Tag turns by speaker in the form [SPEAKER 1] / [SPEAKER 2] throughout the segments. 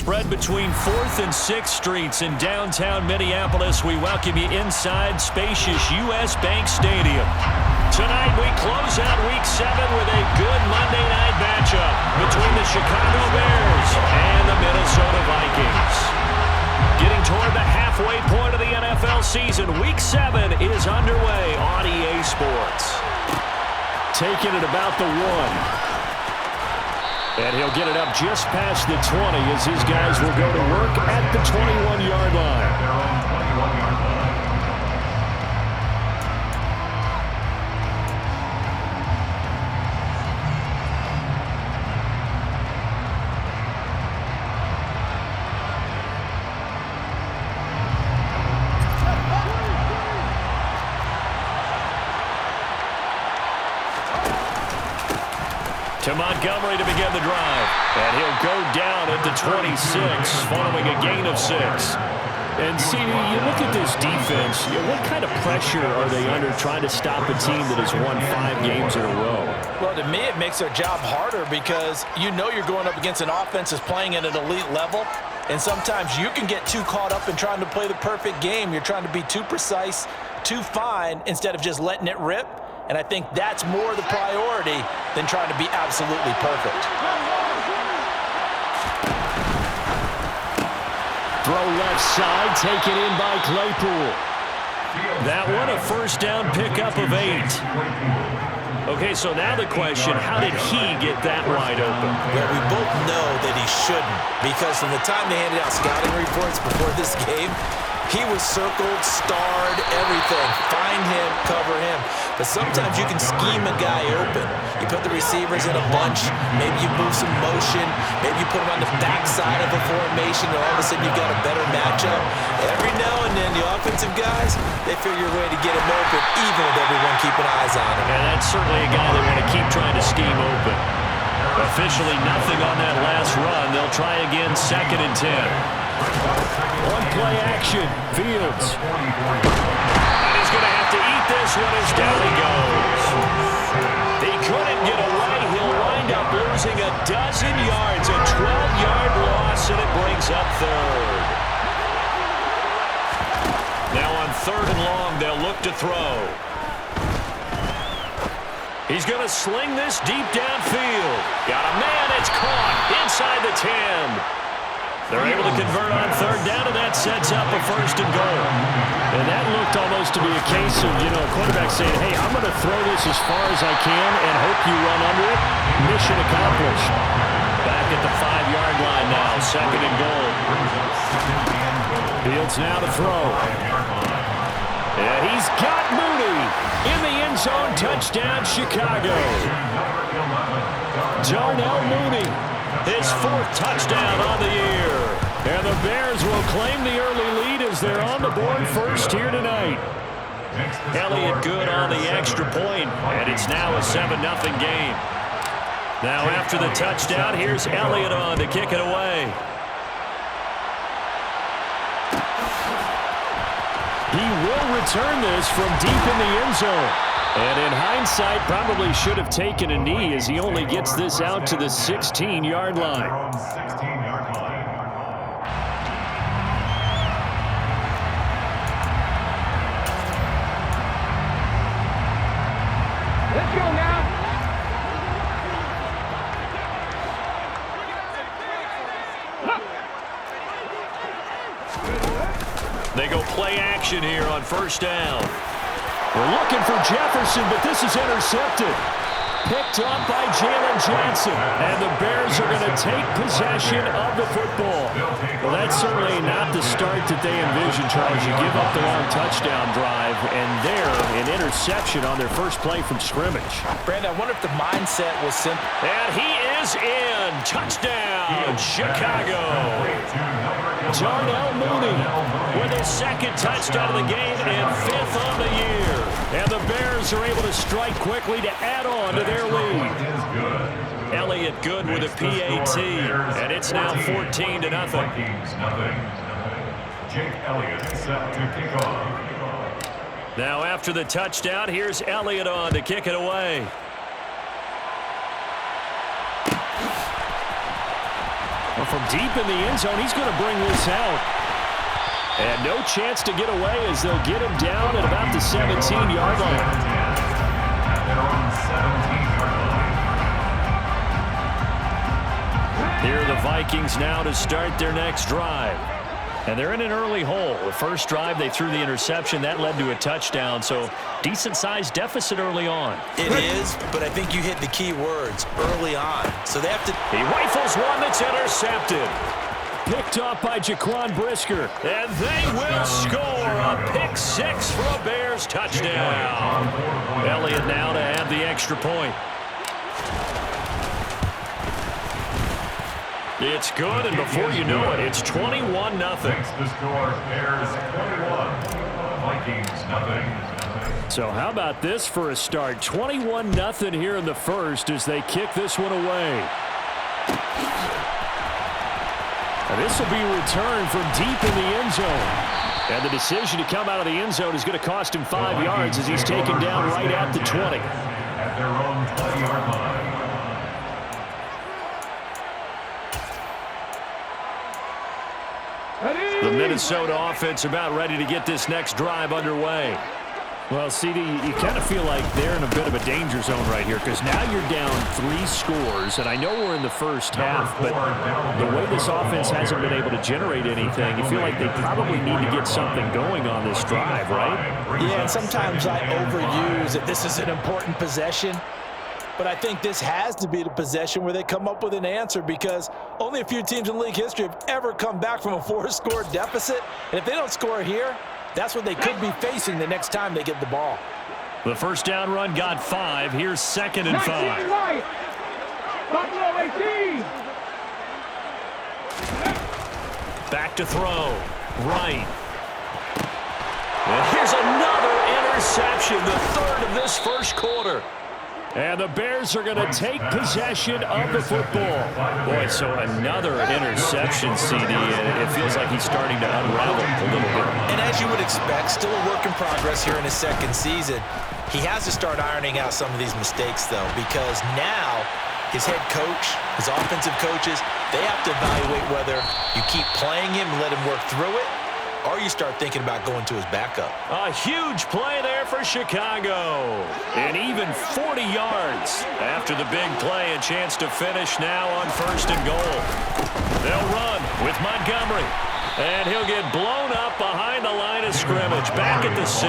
[SPEAKER 1] spread between 4th and 6th Streets in downtown Minneapolis. We welcome you inside spacious U.S. Bank Stadium. Tonight we close out Week 7 with a good Monday night matchup between the Chicago Bears and the Minnesota Vikings. Getting toward the halfway point of the NFL season, Week 7 is underway on EA Sports. Taking it about the 1. And he'll get it up just past the 20 as his guys will go to work at the 21-yard line. To Montgomery to begin the drive. And he'll go down at the 26 following a gain of 6. And see, you look at this defense, what kind of pressure are they under trying to stop a team that has won 5 games in a row?
[SPEAKER 2] Well, to me, it makes their job harder because you know you're going up against an offense that's playing at an elite level. And sometimes you can get too caught up in trying to play the perfect game. You're trying to be too precise, too fine, instead of just letting it rip. And I think that's more the priority than trying to be absolutely perfect.
[SPEAKER 1] Throw left side, taken in by Claypool. That one a first down pickup of 8. Okay, so now the question, how did he get that wide open?
[SPEAKER 2] Well, we both know that he shouldn't, because from the time they handed out scouting reports before this game, he was circled, starred, everything. Find him, cover him. But sometimes you can scheme a guy open. You put the receivers in a bunch. Maybe you move some motion. Maybe you put him on the backside of a formation, and all of a sudden you've got a better matchup. Every now and then, the offensive guys, they figure a way to get him open, even with everyone keeping eyes on him.
[SPEAKER 1] And that's certainly a guy they want to keep trying to scheme open. Officially nothing on that last run. They'll try again, 2nd and 10. One play action, Fields. And he's going to have to eat this one as down he goes. He couldn't get away. He'll wind up losing a dozen yards, a 12-yard loss, and it brings up 3rd. Now on 3rd and long, they'll look to throw. He's going to sling this deep downfield. Got a man, it's caught inside the 10. They're able to convert on 3rd down, and that sets up a 1st and goal. And that looked almost to be a case of, a quarterback saying, hey, I'm going to throw this as far as I can and hope you run under it. Mission accomplished. Back at the 5-yard line now, 2nd and goal. Fields now to throw. And he's got Mooney in the end zone. Touchdown, Chicago. Darnell Mooney, his 4th touchdown on the year. And the Bears will claim the early lead as they're on the board first here tonight. Elliott good on the extra point, and it's now a 7-0 game. Now after the touchdown, here's Elliott on to kick it away. He will return this from deep in the end zone. And in hindsight, probably should have taken a knee as he only gets this out to the 16-yard line.
[SPEAKER 3] Let's go now.
[SPEAKER 1] They go play action here on 1st down. We're looking for Jefferson, but this is intercepted. Picked up by Jalen Johnson. And the Bears are going to take possession of the football. Well, that's certainly not the start that they envisioned, Charles. You give up the long touchdown drive, and there, an interception on their first play from scrimmage.
[SPEAKER 2] Brandon, I wonder if the mindset was simple.
[SPEAKER 1] And he is in. Touchdown, Chicago. Darnell Mooney with his 2nd touchdown of the game and 5th on the year. And the Bears are able to strike quickly to add on to their lead. Elliott good with a PAT, and it's now 14-0.
[SPEAKER 4] Jake Elliott set to kick off.
[SPEAKER 1] Now after the touchdown, here's Elliott on to kick it away. from deep in the end zone, he's going to bring this out. And no chance to get away as they'll get him down at about the 17-yard line. Here are the Vikings now to start their next drive. And they're in an early hole. The first drive, they threw the interception. That led to a touchdown, so decent-sized deficit early on.
[SPEAKER 2] It is, but I think you hit the key words, early on. So they have to...
[SPEAKER 1] He rifles one that's intercepted. Picked off by Jaquan Brisker. And they will score a pick six for a Bears touchdown. Elliott now to add the extra point. It's good, and before you know it, it's 21-0.
[SPEAKER 4] Thanks to score, Bears 21, Vikings nothing.
[SPEAKER 1] So how about this for a start? 21-0 here in the first as they kick this one away. And this will be returned from deep in the end zone. And the decision to come out of the end zone is going to cost him 5 yards as he's taken down right at the 20.
[SPEAKER 4] At their own 20-yard line.
[SPEAKER 1] The Minnesota offense about ready to get this next drive underway. Well, CD, you kind of feel like they're in a bit of a danger zone right here because now you're down 3 scores, and I know we're in the first half, but the way this offense hasn't been able to generate anything, you feel like they probably need to get something going on this drive, right?
[SPEAKER 2] Yeah, and sometimes I overuse that this is an important possession. But I think this has to be the possession where they come up with an answer because only a few teams in league history have ever come back from a 4-score deficit. And if they don't score here, that's what they could be facing the next time they get the ball.
[SPEAKER 1] The first down run got 5. Here's 2nd and 5.
[SPEAKER 3] Right. Buffalo 18.
[SPEAKER 1] Back to throw. Right. And here's another interception, the third of this first quarter. And the Bears are going to take possession of the football. Boy, so another interception, CD, and it feels like he's starting to unravel a little bit.
[SPEAKER 2] And as you would expect, still a work in progress here in his second season. He has to start ironing out some of these mistakes, though, because now his head coach, his offensive coaches, they have to evaluate whether you keep playing him and let him work through it, or you start thinking about going to his backup.
[SPEAKER 1] A huge play there for Chicago. And even 40 yards after the big play. A chance to finish now on 1st and goal. They'll run with Montgomery. And he'll get blown up behind the line of scrimmage. Back at the 6.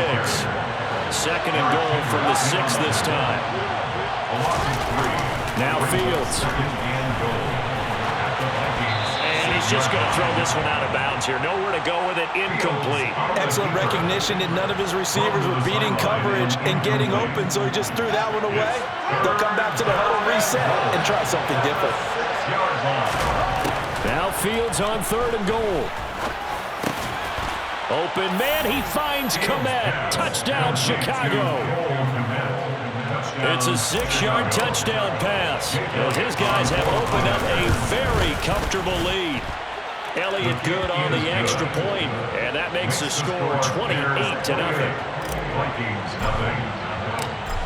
[SPEAKER 1] 2nd and goal from the 6 this time. Now Fields. He's just going to throw this one out of bounds here. Nowhere to go with it. Incomplete.
[SPEAKER 2] Excellent recognition that none of his receivers were beating coverage and getting open, so he just threw that one away. They'll come back to the huddle, reset, and try something different.
[SPEAKER 1] Now Fields on 3rd and goal. Open man, he finds Komet. Touchdown, Chicago. It's a 6-yard touchdown pass as his guys have opened up a very comfortable lead. Elliott good on the extra point, and that makes the score 28-0.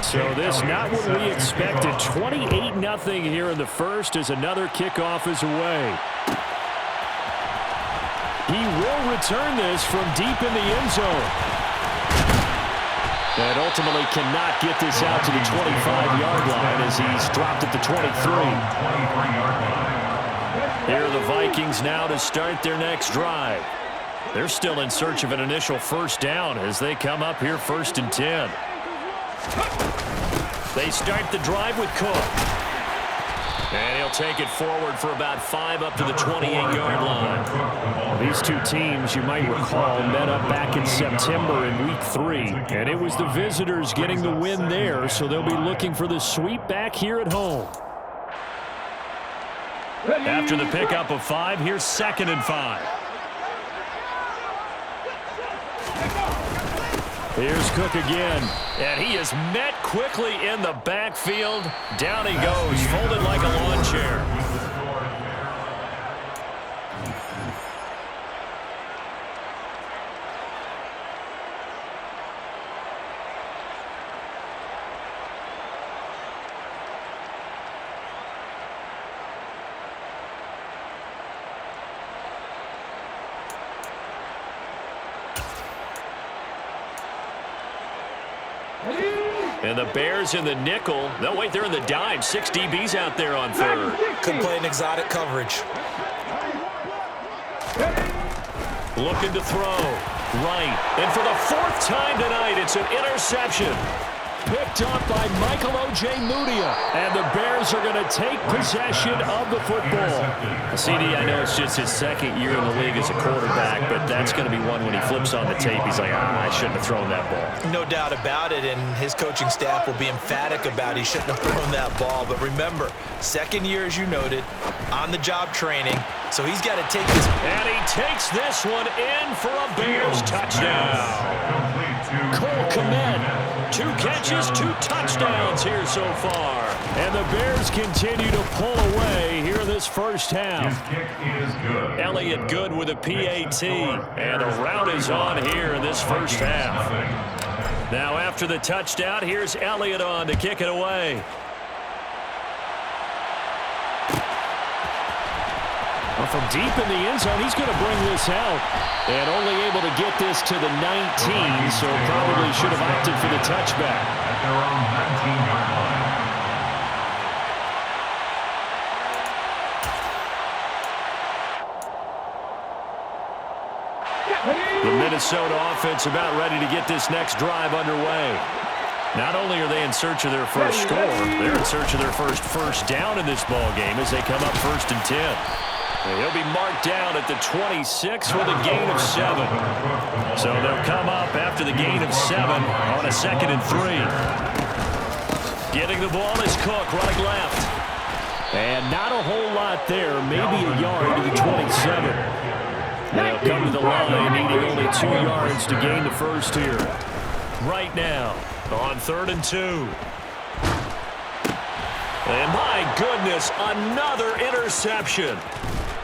[SPEAKER 1] So this not what we expected. 28-0 here in the first as another kickoff is away. He will return this from deep in the end zone. And ultimately cannot get this out to the 25-yard line as he's dropped at the 23. Here are the Vikings now to start their next drive. They're still in search of an initial first down as they come up here 1st and 10. They start the drive with Cook. And he'll take it forward for about 5 up to the 28-yard line. These two teams, you might recall, met up back in September in Week 3. And it was the visitors getting the win there, so they'll be looking for the sweep back here at home. After the pickup of 5, here's 2nd and 5. Here's Cook again, and he is met quickly in the backfield. Down he goes, folded like a lawn chair. And the Bears in the nickel. No, wait, they're in the dime. 6 DBs out there on third.
[SPEAKER 2] Could play an exotic coverage.
[SPEAKER 1] Looking to throw. Right. And for the 4th time tonight, it's an interception. Picked up by Michael O.J. Mudia. And the Bears are going to take possession of the football. CD, I know it's just his 2nd year in the league as a quarterback, but that's going to be one when he flips on the tape. He's like, I shouldn't have thrown that ball.
[SPEAKER 2] No doubt about it, and his coaching staff will be emphatic about he shouldn't have thrown that ball. But remember, 2nd year, as you noted, on-the-job training, so he's got to take this.
[SPEAKER 1] And he takes this one in for a Bears touchdown. Cole Kmet. 2 catches, 2 touchdowns here so far. And the Bears continue to pull away here in this first half. Elliott good with a PAT. And a rout is on here in this first half. Now after the touchdown, here's Elliott on to kick it away. Well, from deep in the end zone, he's going to bring this out. And only able to get this to the 19, so probably should have opted for the touchback.
[SPEAKER 4] At their own 19-yard line.
[SPEAKER 1] The Minnesota offense about ready to get this next drive underway. Not only are they in search of their first score, they're in search of their first down in this ball game as they come up 1st and 10. He'll be marked down at the 26 with a gain of 7. So they'll come up after the gain of 7 on a 2nd and 3. Getting the ball is Cook running left. And not a whole lot there, maybe a yard to the 27. They'll come to the line needing only 2 yards to gain the first here. Right now on 3rd and 2. And my goodness, another interception.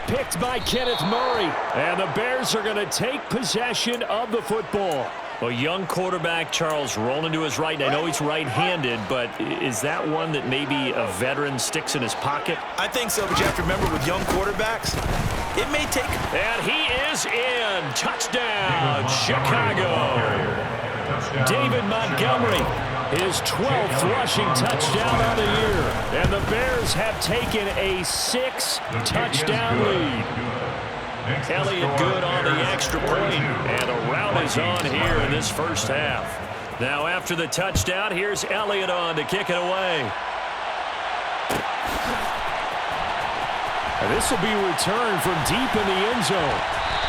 [SPEAKER 1] Picked by Kenneth Murray. And the Bears are going to take possession of the football. A young quarterback, Charles, rolling to his right. I know he's right-handed, but is that one that maybe a veteran sticks in his pocket?
[SPEAKER 2] I think so, but you have to remember with young quarterbacks, it may take.
[SPEAKER 1] And he is in. Touchdown, Chicago. David Montgomery, his 12th rushing touchdown of the year. And the Bears have taken a 6-touchdown lead. Elliott good on the extra point, and a rout is on here in this first half. Now after the touchdown, here's Elliott on to kick it away. And this will be returned from deep in the end zone.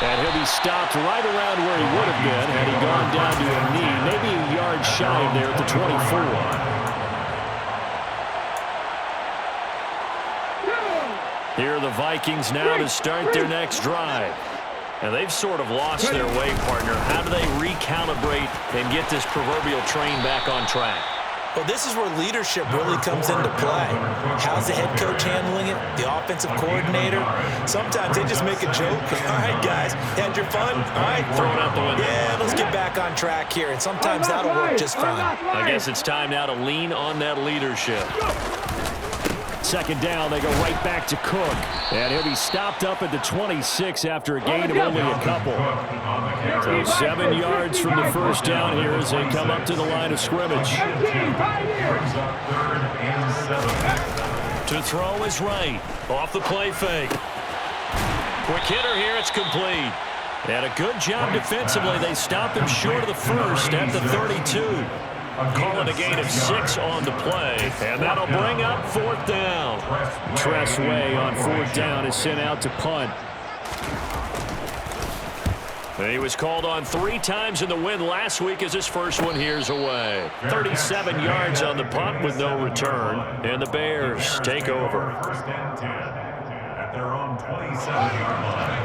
[SPEAKER 1] And he'll be stopped right around where he would have been had he gone down to a knee, maybe a yard shy of there at the 24. Here are the Vikings now to start their next drive. And they've sort of lost their way, partner. How do they recalibrate and get this proverbial train back on track?
[SPEAKER 2] Well, this is where leadership really comes into play. How's the head coach handling it? The offensive coordinator? Sometimes they just make a joke. All right, guys, had your fun? All right.
[SPEAKER 1] Throw it out the window.
[SPEAKER 2] Yeah, let's get back on track here. And sometimes that'll work just fine.
[SPEAKER 1] I guess it's time now to lean on that leadership. 2nd down, they go right back to Cook. And he'll be stopped up at the 26 after a gain of only a couple. So 7 yards from the first down here as they come up to the line of scrimmage. To throw is right. Off the play fake. Quick hitter here, it's complete. And a good job defensively. They stop him short of the first at the 32. Calling a gain of 6 on the play, and that'll bring up 4th down. Tressway on 4th down is sent out to punt. He was called on 3 times in the win last week as his first one here's away. 37 yards on the punt with no return, and the Bears take over.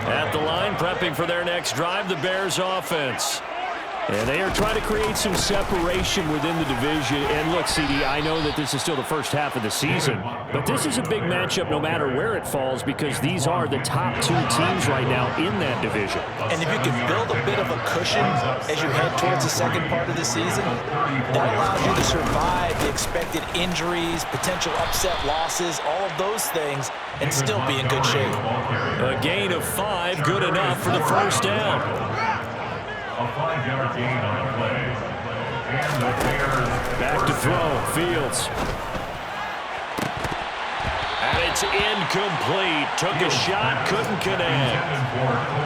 [SPEAKER 1] At the line, prepping for their next drive, the Bears offense. And they are trying to create some separation within the division. And look, CD, I know that this is still the first half of the season, but this is a big matchup no matter where it falls because these are the top 2 teams right now in that division.
[SPEAKER 2] And if you can build a bit of a cushion as you head towards the second part of the season, that allows you to survive the expected injuries, potential upset losses, all of those things, and still be in good shape.
[SPEAKER 1] A gain of 5, good enough for the first down.
[SPEAKER 4] A 5-yard gain on the play. And the Bears.
[SPEAKER 1] Back to throw, Fields. And it's incomplete. Took a shot, couldn't connect.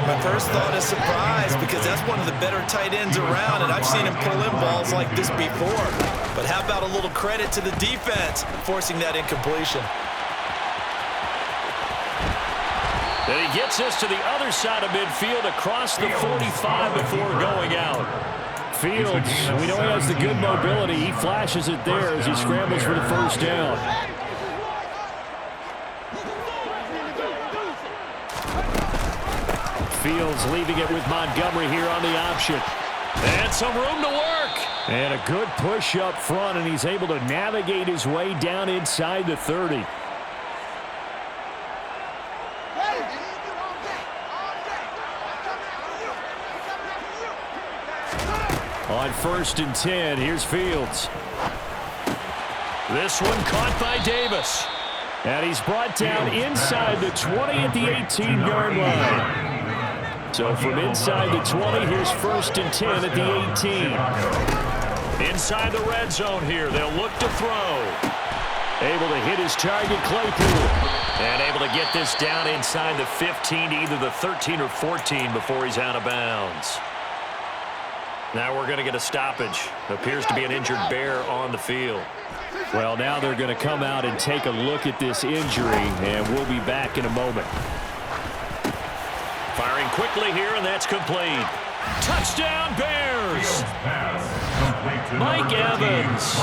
[SPEAKER 2] My first thought is surprise because that's one of the better tight ends around, and I've seen him pull in balls like this before. But how about a little credit to the defense forcing that incompletion?
[SPEAKER 1] And he gets us to the other side of midfield across the 45 before going out. Fields, we know he has the good mobility. He flashes it there as he scrambles for the first down. Fields leaving it with Montgomery here on the option. And some room to work. And a good push up front, and he's able to navigate his way down inside the 30. On 1st and 10, here's Fields. This one caught by Davis. And he's brought down inside the 20 at the 18-yard line. So from inside the 20, here's 1st and 10 at the 18. Inside the red zone here, they'll look to throw. Able to hit his target, Claypool. And able to get this down inside the 15 to either the 13 or 14 before he's out of bounds. Now we're going to get a stoppage. Appears to be an injured Bear on the field. Well, now they're going to come out and take a look at this injury, and we'll be back in a moment. Firing quickly here, and that's complete. Touchdown, Bears! Mike Evans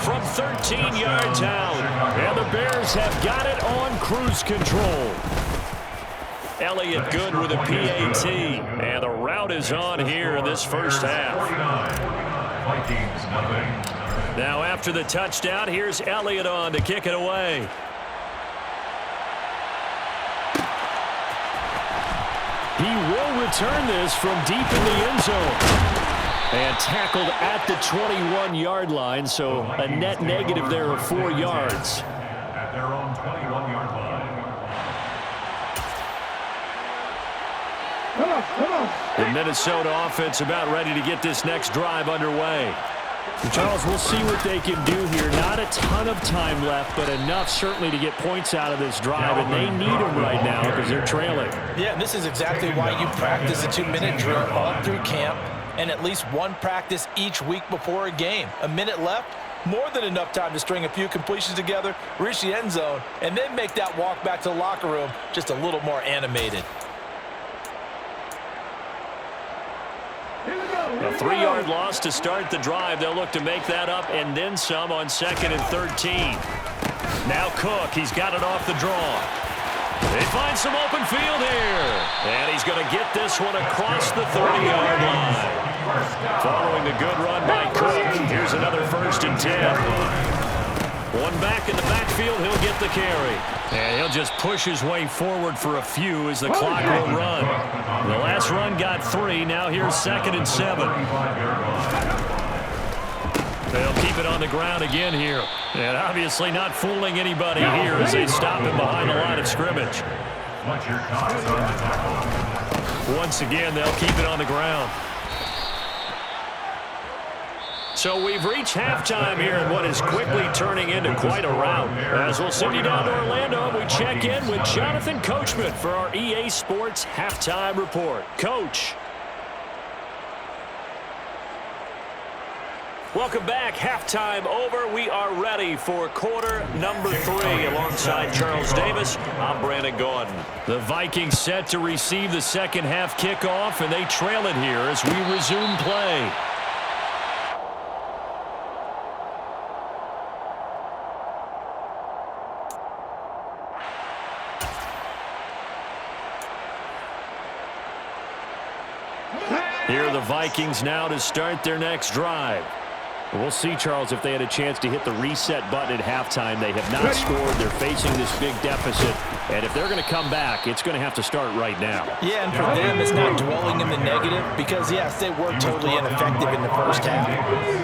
[SPEAKER 1] from 13 yards out. And the Bears have got it on cruise control. Elliott good with a PAT. And the route is on here in this first half. Now after the touchdown, here's Elliott on to kick it away. He will return this from deep in the end zone. And tackled at the 21-yard line, so a net negative there of 4 yards.
[SPEAKER 4] At their own 21-yard line.
[SPEAKER 3] Come on.
[SPEAKER 1] The Minnesota offense about ready to get this next drive underway. Charles, we'll see what they can do here. Not a ton of time left, but enough certainly to get points out of this drive, and they need them right now because they're trailing.
[SPEAKER 2] Yeah, and this is exactly why you practice a 2-minute drill all through camp and at least one practice each week before a game. A minute left, more than enough time to string a few completions together, reach the end zone, and then make that walk back to the locker room just a little more animated.
[SPEAKER 1] A 3-yard loss to start the drive. They'll look to make that up and then some on 2nd and 13. Now Cook, he's got it off the draw. They find some open field here. And he's going to get this one across the 30-yard line. Following a good run by Cook, here's another 1st and 10. One back in the backfield, he'll get the carry. And he'll just push his way forward for a few as the clock will run. The last run got 3. Now here's 2nd and 7. They'll keep it on the ground again here. And obviously not fooling anybody here as they stop him behind the line of scrimmage.
[SPEAKER 4] What's your thoughts on the tackle?
[SPEAKER 1] Once again, they'll keep it on the ground. So we've reached halftime here in what is quickly turning into quite a rout. As we'll send you down to Orlando, we check in with Jonathan Coachman for our EA Sports Halftime Report. Coach. Welcome back. Halftime over. We are ready for quarter number 3. Alongside Charles Davis, I'm Brandon Gordon. The Vikings set to receive the second half kickoff, and they trail it here as we resume play. Here are the Vikings now to start their next drive. We'll see, Charles, if they had a chance to hit the reset button at halftime. They have not scored. They're facing this big deficit. And if they're going to come back, it's going to have to start right now.
[SPEAKER 2] Yeah, and for them, it's not dwelling in the negative because, yes, they were totally ineffective in the first half.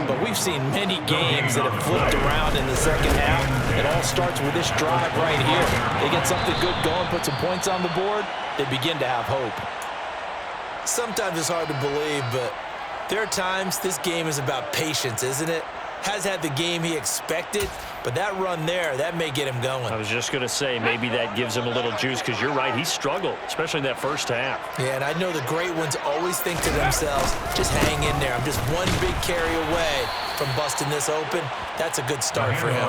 [SPEAKER 2] But we've seen many games that have flipped around in the second half. It all starts with this drive right here. They get something good going, put some points on the board, they begin to have hope. Sometimes it's hard to believe, but There are times this game is about patience, isn't it? Has had the game he expected, but that run there, that may get him going.
[SPEAKER 1] I was just going to say, maybe that gives him a little juice, because you're right, he struggled, especially in that first half.
[SPEAKER 2] Yeah, and I know the great ones always think to themselves, just hang in there. I'm just one big carry away from busting this open. That's a good start for him.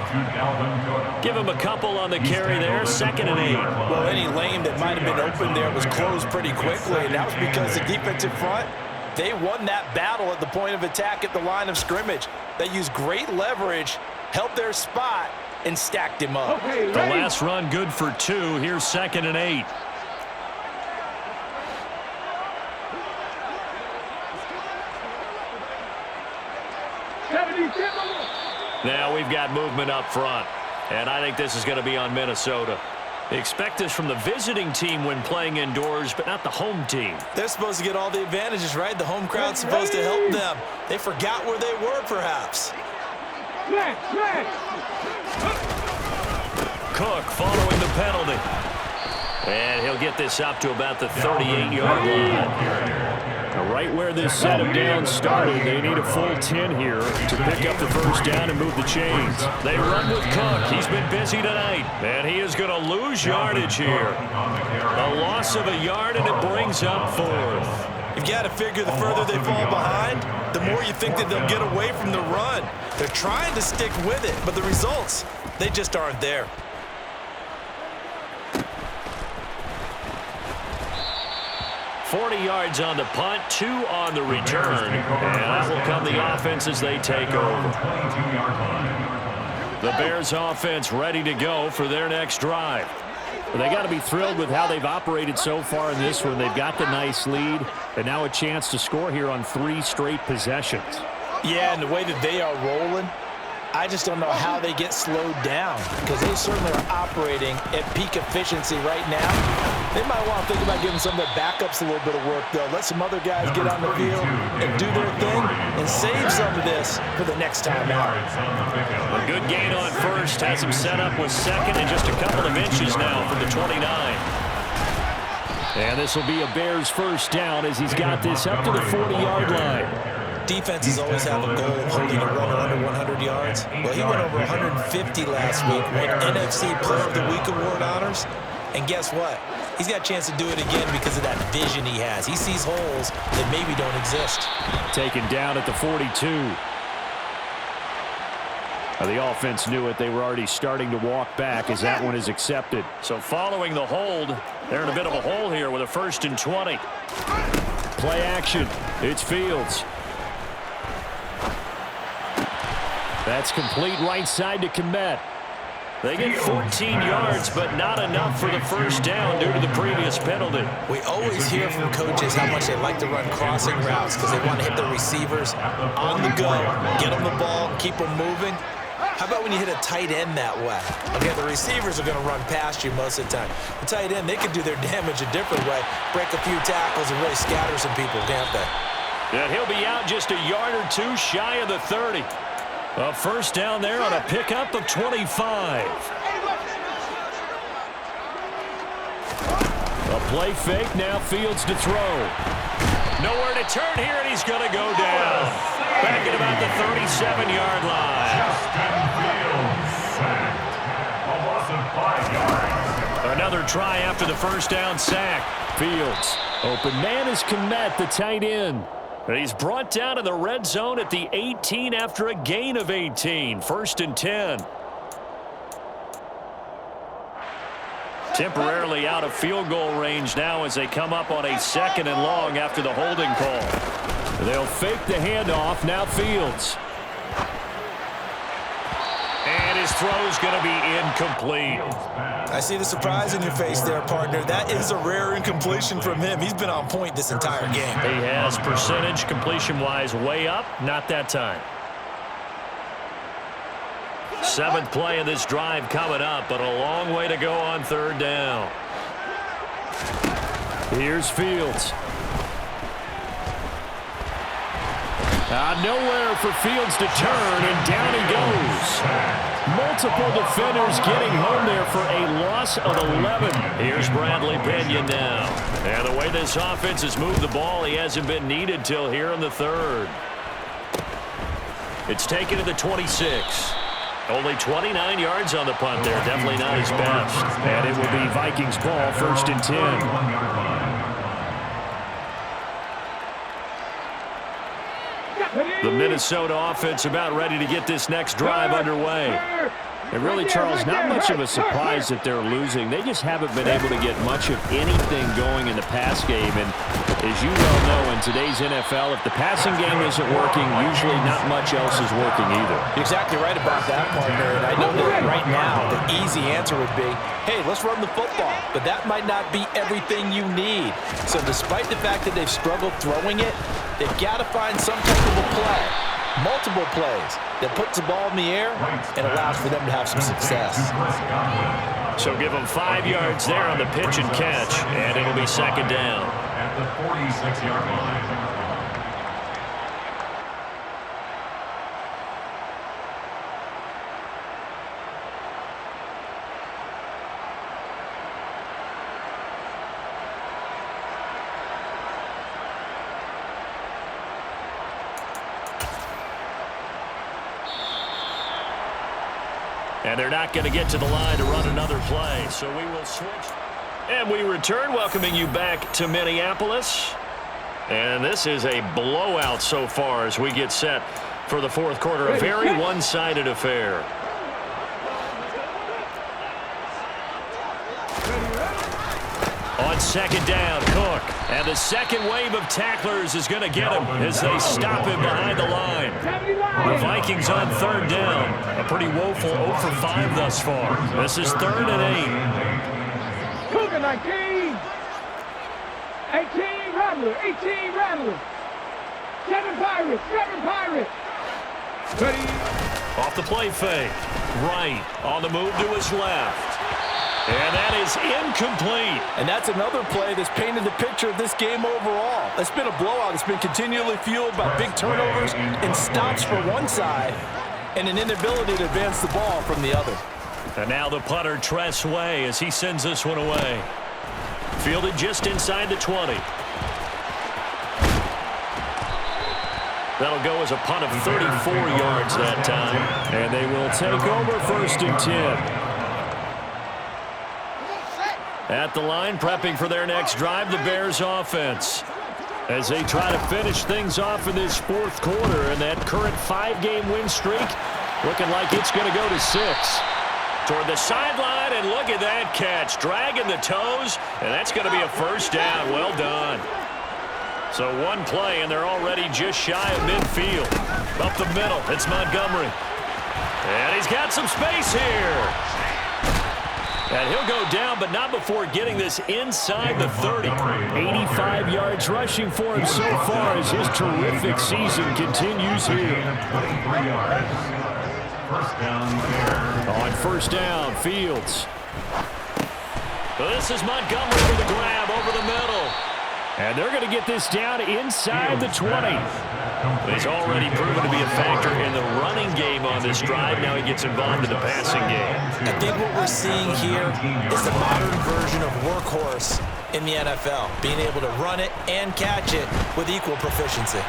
[SPEAKER 1] Give him a couple on the carry there, 2nd and 8.
[SPEAKER 2] Well, any lane that might have been open there was closed pretty quickly, and that was because the defensive front, they won that battle at the point of attack at the line of scrimmage. They used great leverage, held their spot, and stacked him up.
[SPEAKER 3] Okay,
[SPEAKER 1] the last run good for 2. Here's 2nd and 8. Now we've got movement up front, and I think this is going to be on Minnesota. They expect this from the visiting team when playing indoors, but not the home team.
[SPEAKER 2] They're supposed to get all the advantages, right? The home crowd's supposed to help them. They forgot where they were, perhaps.
[SPEAKER 1] Cook following the penalty. And he'll get this up to about the 38-yard line. Now, right where this set of downs started, they need a full 10 here to pick up the first down and move the chains. They run with Cook. He's been busy tonight. And he is going to lose yardage here. A loss of a yard, and it brings up 4th.
[SPEAKER 2] You've got to figure the further they fall behind, the more you think that they'll get away from the run. They're trying to stick with it, but the results, they just aren't there.
[SPEAKER 1] $40 yards on the punt, 2 on the return, and that will come the offense as they take over. The Bears offense ready to go for their next drive. They got to be thrilled with how they've operated so far in this one. They've got the nice lead, and now a chance to score here on 3 straight possessions.
[SPEAKER 2] Yeah, and the way that they are rolling, I just don't know how they get slowed down, because they certainly are operating at peak efficiency right now. They might want to think about giving some of their backups a little bit of work, though. Let some other guys get on the field and do their thing and save some of this for the next time out.
[SPEAKER 1] A good gain on first has him set up with 2nd and just a couple of inches now from the 29. And this will be a Bears first down as he's got this up to the 40-yard line.
[SPEAKER 2] Defenses always have a goal of holding a runner under 100 yards. Well, he went over 150 last week, won NFC Player of the Week award honors. And guess what? He's got a chance to do it again because of that vision he has. He sees holes that maybe don't exist.
[SPEAKER 1] Taken down at the 42. The offense knew it. They were already starting to walk back as that one is accepted. So following the hold, they're in a bit of a hole here with a 1st and 20. Play action. It's Fields. That's complete right side to Kmet. They get 14 yards, but not enough for the first down due to the previous penalty.
[SPEAKER 2] We always hear from coaches how much they like to run crossing routes because they want to hit the receivers on the go, get them the ball, keep them moving. How about when you hit a tight end that way? Okay, the receivers are going to run past you most of the time. The tight end, they can do their damage a different way, break a few tackles and really scatter some people, can't they?
[SPEAKER 1] And he'll be out just a yard or 2 shy of the 30. A first down there on a pickup of 25. A play fake, now Fields to throw. Nowhere to turn here, and he's going to go down. Back at about the 37-yard line.
[SPEAKER 4] A loss of 5 yards.
[SPEAKER 1] Another try after the first down sack. Fields. Open man is Kmet, the tight end. And he's brought down in the red zone at the 18 after a gain of 18. 1st and 10. Temporarily out of field goal range now as they come up on a 2nd and long after the holding call. They'll fake the handoff. Now Fields. And his throw's going to be incomplete.
[SPEAKER 2] I see the surprise in your face there, partner. That is a rare incompletion from him. He's been on point this entire game.
[SPEAKER 1] He has percentage completion-wise way up. Not that time. 7th play of this drive coming up, but a long way to go on 3rd down. Here's Fields. Nowhere for Fields to turn, and down he goes. Multiple defenders getting home there for a loss of 11. Here's Bradley Pinion now. And the way this offense has moved the ball, he hasn't been needed till here in the third. It's taken to the 26. Only 29 yards on the punt there. Definitely not his best. And it will be Vikings ball, 1st and 10. The Minnesota offense about ready to get this next drive underway. And really, Charles, not much of a surprise that they're losing. They just haven't been able to get much of anything going in the pass game. And as you well know, in today's NFL, if the passing game isn't working, usually not much else is working either.
[SPEAKER 2] You're exactly right about that, partner. And I know that right now the easy answer would be, hey, let's run the football. But that might not be everything you need. So despite the fact that they've struggled throwing it, they've got to find some type of a play, multiple plays, that puts the ball in the air and allows for them to have some success.
[SPEAKER 1] So give them 5 yards there on the pitch and catch, and it'll be 2nd down.
[SPEAKER 4] At the 46-yard line.
[SPEAKER 1] And they're not going to get to the line to run another play, so we will switch. And we return, welcoming you back to Minneapolis. And this is a blowout so far as we get set for the 4th quarter. A very one-sided affair. On 2nd down, Cook. And the second wave of tacklers is going to get him as they stop him behind the line. The Vikings on 3rd down. A pretty woeful 0 for 5 thus far. This is 3rd and 8.
[SPEAKER 3] Cook at 19. 18 Rattler. 18 Rattler. 7 Pirates. 7 Pirates.
[SPEAKER 1] Off the play fake. Right. On the move to his left. And that is incomplete.
[SPEAKER 2] And that's another play that's painted the picture of this game overall. It's been a blowout. It's been continually fueled by big turnovers and stops for one side and an inability to advance the ball from the other.
[SPEAKER 1] And now the punter, Tress Way, as he sends this one away. Fielded just inside the 20. That'll go as a punt of 34 yards that time. And they will take over 1st and 10. At the line, prepping for their next drive, the Bears offense. As they try to finish things off in this 4th quarter, and that current 5-game win streak looking like it's going to go to 6. Toward the sideline, and look at that catch. Dragging the toes, and that's going to be a 1st down. Well done. So one play, and they're already just shy of midfield. Up the middle, it's Montgomery. And he's got some space here. And he'll go down, but not before getting this inside the 30. 85 yards rushing for him so far as his terrific season continues here.
[SPEAKER 4] 23 yards. 1st down, Bears.
[SPEAKER 1] On 1st down, Fields. This is Montgomery with the grab over the middle. And they're going to get this down inside the 20. He's already proven to be a factor in the running game on this drive. Now he gets involved in the passing game.
[SPEAKER 2] I think what we're seeing here is the modern version of workhorse in the NFL, being able to run it and catch it with equal proficiency.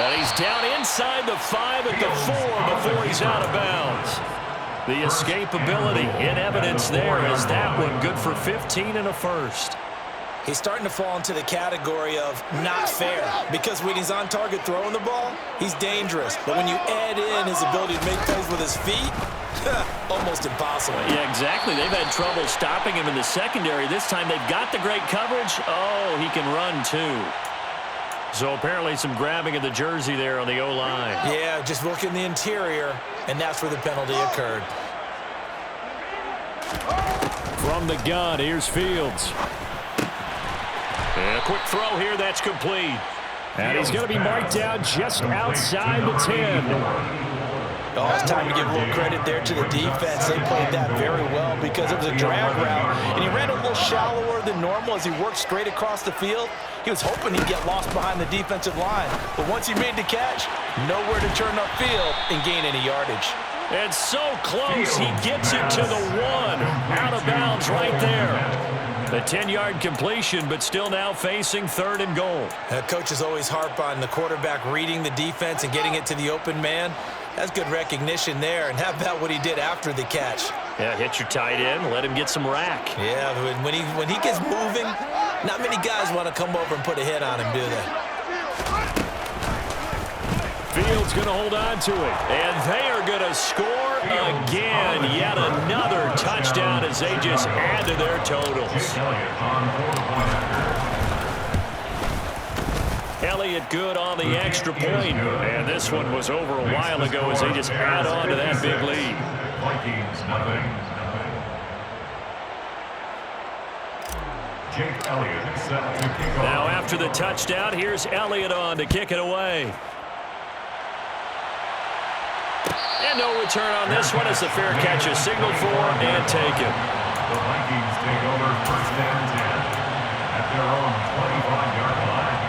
[SPEAKER 1] And he's down inside the 5 at the 4 before he's out of bounds. The escapability in evidence there is that one good for 15 and a 1st.
[SPEAKER 2] He's starting to fall into the category of not fair, because when he's on target throwing the ball, he's dangerous. But when you add in his ability to make plays with his feet, almost impossible.
[SPEAKER 1] Yeah, exactly. They've had trouble stopping him in the secondary. This time they've got the great coverage. Oh, he can run too. So apparently some grabbing of the jersey there on the O-line.
[SPEAKER 2] Yeah, just look in the interior, and that's where the penalty occurred.
[SPEAKER 1] From the gun, here's Fields. And a quick throw here, that's complete. And he's going to be marked down just outside the 10.
[SPEAKER 2] Oh, it's time to give a little credit there to the defense. They played that very well because it was a drag route, and he ran a little shallower than normal as he worked straight across the field. He was hoping he'd get lost behind the defensive line. But once he made the catch, nowhere to turn upfield and gain any yardage.
[SPEAKER 1] And so close, he gets it to the 1. Out of bounds right there. A 10-yard completion, but still now facing 3rd and goal.
[SPEAKER 2] Coaches always harp on the quarterback reading the defense and getting it to the open man. That's good recognition there. And how about what he did after the catch?
[SPEAKER 1] Yeah, hit your tight end, let him get some rack.
[SPEAKER 2] Yeah, when he gets moving, not many guys want to come over and put a hit on him, do they?
[SPEAKER 1] Fields going to hold on to it, and they are going to score again. Yet another touchdown as they just add to their totals. Elliott good on the extra point, and this one was over a while ago as they just add on to that big lead.
[SPEAKER 4] Vikings, nothing. Jake Elliott set to kick off.
[SPEAKER 1] Now after the touchdown, here's Elliott on to kick it away. And no return on this one as the fair catch is signaled for and taken.
[SPEAKER 4] The Vikings take over 1st and 10 at their own 25-yard line.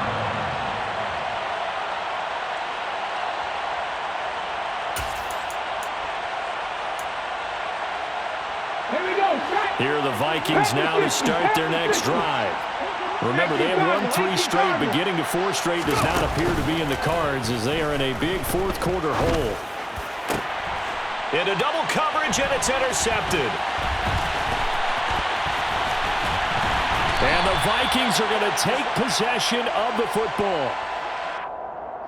[SPEAKER 3] Here we go.
[SPEAKER 1] Here are the Vikings now to start their next drive. Remember, they have won 3 straight, but getting to 4 straight does not appear to be in the cards as they are in a big 4th quarter hole. Into double coverage, and it's intercepted. And the Vikings are going to take possession of the football.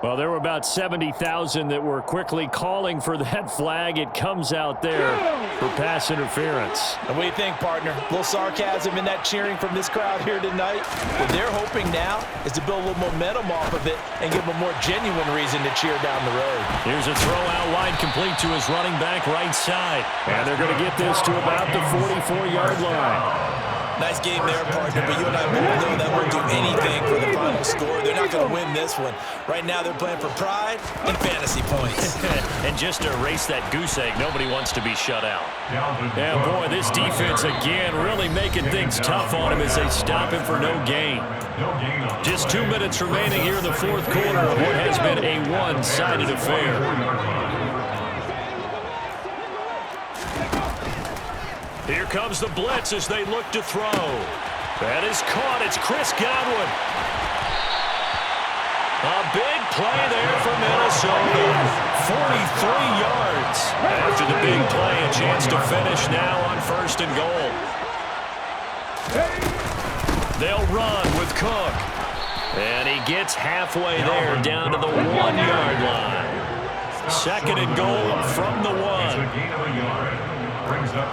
[SPEAKER 1] Well, there were about 70,000 that were quickly calling for that flag. It comes out there for pass interference.
[SPEAKER 2] And what do you think, partner? A little sarcasm in that cheering from this crowd here tonight. What they're hoping now is to build a little momentum off of it and give them a more genuine reason to cheer down the road.
[SPEAKER 1] Here's a throw out wide complete to his running back right side. And they're going to get this to about the 44-yard line.
[SPEAKER 2] Nice game there, partner, but you and I both know that won't do anything for the final score. They're not going to win this one. Right now, they're playing for pride and fantasy points.
[SPEAKER 1] And just to erase that goose egg, nobody wants to be shut out. Yeah, boy, this defense, again, really making things tough on him as they stop him for no gain. Just 2 minutes remaining here in the 4th quarter of what has been a one-sided affair. Here comes the blitz as they look to throw. That is caught. It's Chris Godwin. A big play there for Minnesota. 43 yards. After the big play, a chance to finish now on 1st and goal. They'll run with Cook. And he gets halfway there down to the 1-yard line. 2nd and goal from the 1.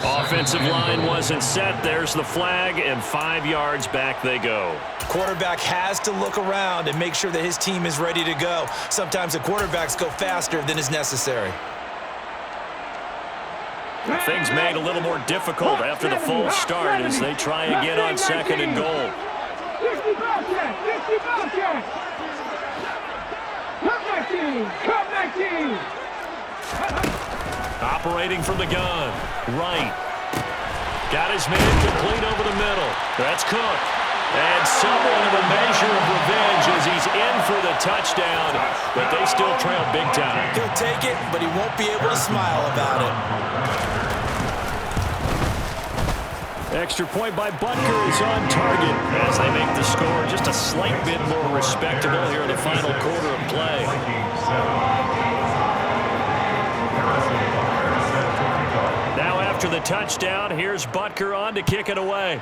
[SPEAKER 1] Offensive line wasn't set. There's the flag, and 5 yards back they go.
[SPEAKER 2] Quarterback has to look around and make sure that his team is ready to go. Sometimes the quarterbacks go faster than is necessary.
[SPEAKER 1] Things made a little more difficult after the false start as they try again on 2nd and goal.
[SPEAKER 3] 50 Bobcat! 50 Bobcat! Come back team! Come back team!
[SPEAKER 1] Operating from the gun. Right. Got his man complete over the middle. That's Cook. And somewhat of a measure of revenge as he's in for the touchdown, but they still trail big time.
[SPEAKER 2] He'll take it, but he won't be able to smile about it.
[SPEAKER 1] Extra point by Butker is on target as they make the score just a slight bit more respectable here in the final quarter of play. Now after the touchdown, here's Butker on to kick it away.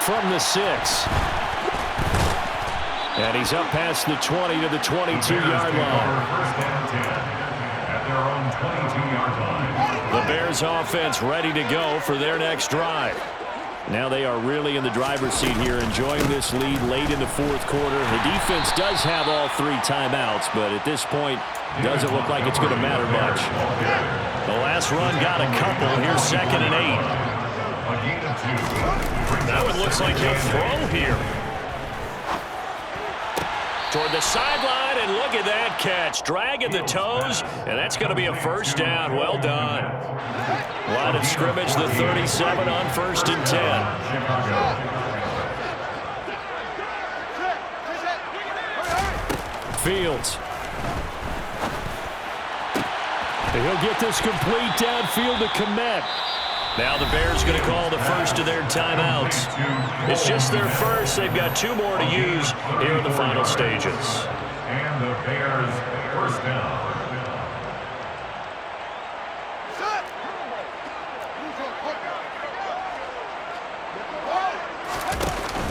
[SPEAKER 1] From the 6. And he's up past the 20 to the 22-yard line.
[SPEAKER 4] At their own 22-yard line.
[SPEAKER 1] The Bears offense ready to go for their next drive. Now they are really in the driver's seat here, enjoying this lead late in the 4th quarter. The defense does have all 3 timeouts, but at this point, doesn't look like it's going to matter much. The last run got a couple. Here's 2nd and 8. That one looks like he'll throw here. Toward the sideline, and look at that catch. Dragging the toes, and that's going to be a first down. Well done. Line of scrimmage, the 37 on 1st and 10. Fields. And he'll get this complete downfield to Kmet. Now the Bears going to call the first of their timeouts. It's just their first. They've got 2 more to use here in the final stages.
[SPEAKER 4] And the Bears first down.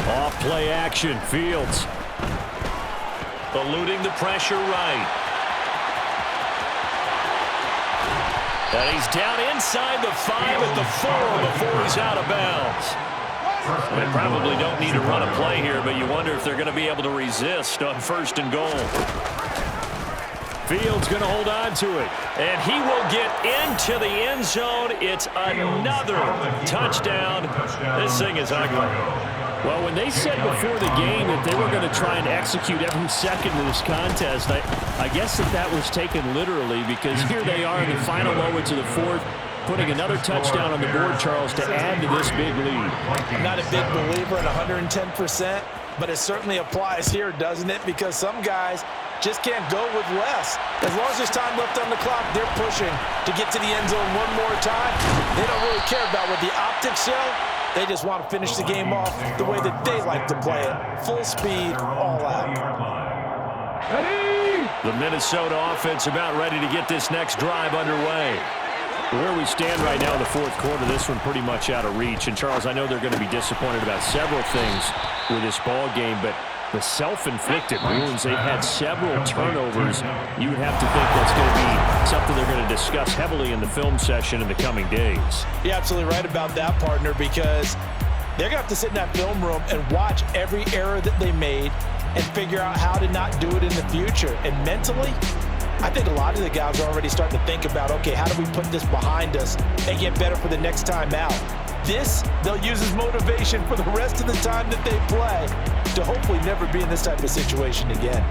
[SPEAKER 1] Off play action. Fields. Eluding the pressure right. And he's down inside the 5 at the 4 before he's out of bounds. They probably don't need to run a play here, but you wonder if they're going to be able to resist on 1st and goal. Fields going to hold on to it. And he will get into the end zone. It's another touchdown. This thing is ugly. Well, when they said before the game that they were going to try and execute every second of this contest, I guess that was taken literally, because here they are in the final moments of the 4th, putting another touchdown on the board, Charles, to add to this big lead.
[SPEAKER 2] I'm not a big believer in 110%, but it certainly applies here, doesn't it? Because some guys just can't go with less. As long as there's time left on the clock, they're pushing to get to the end zone one more time. They don't really care about what the optics show. They just want to finish the game off the way that they like to play it. Full speed, all out.
[SPEAKER 1] The Minnesota offense about ready to get this next drive underway. Where we stand right now in the 4th quarter, this one pretty much out of reach. And, Charles, I know they're going to be disappointed about several things with this ball game, but the self-inflicted wounds, they've had several turnovers. You would have to think that's going to be something they're going to discuss heavily in the film session in the coming days.
[SPEAKER 2] You're absolutely right about that, partner, because they're going to have to sit in that film room and watch every error that they made and figure out how to not do it in the future. And mentally, I think a lot of the guys are already starting to think about, okay, how do we put this behind us and get better for the next time out? This, they'll use as motivation for the rest of the time that they play to hopefully never be in this type of situation again.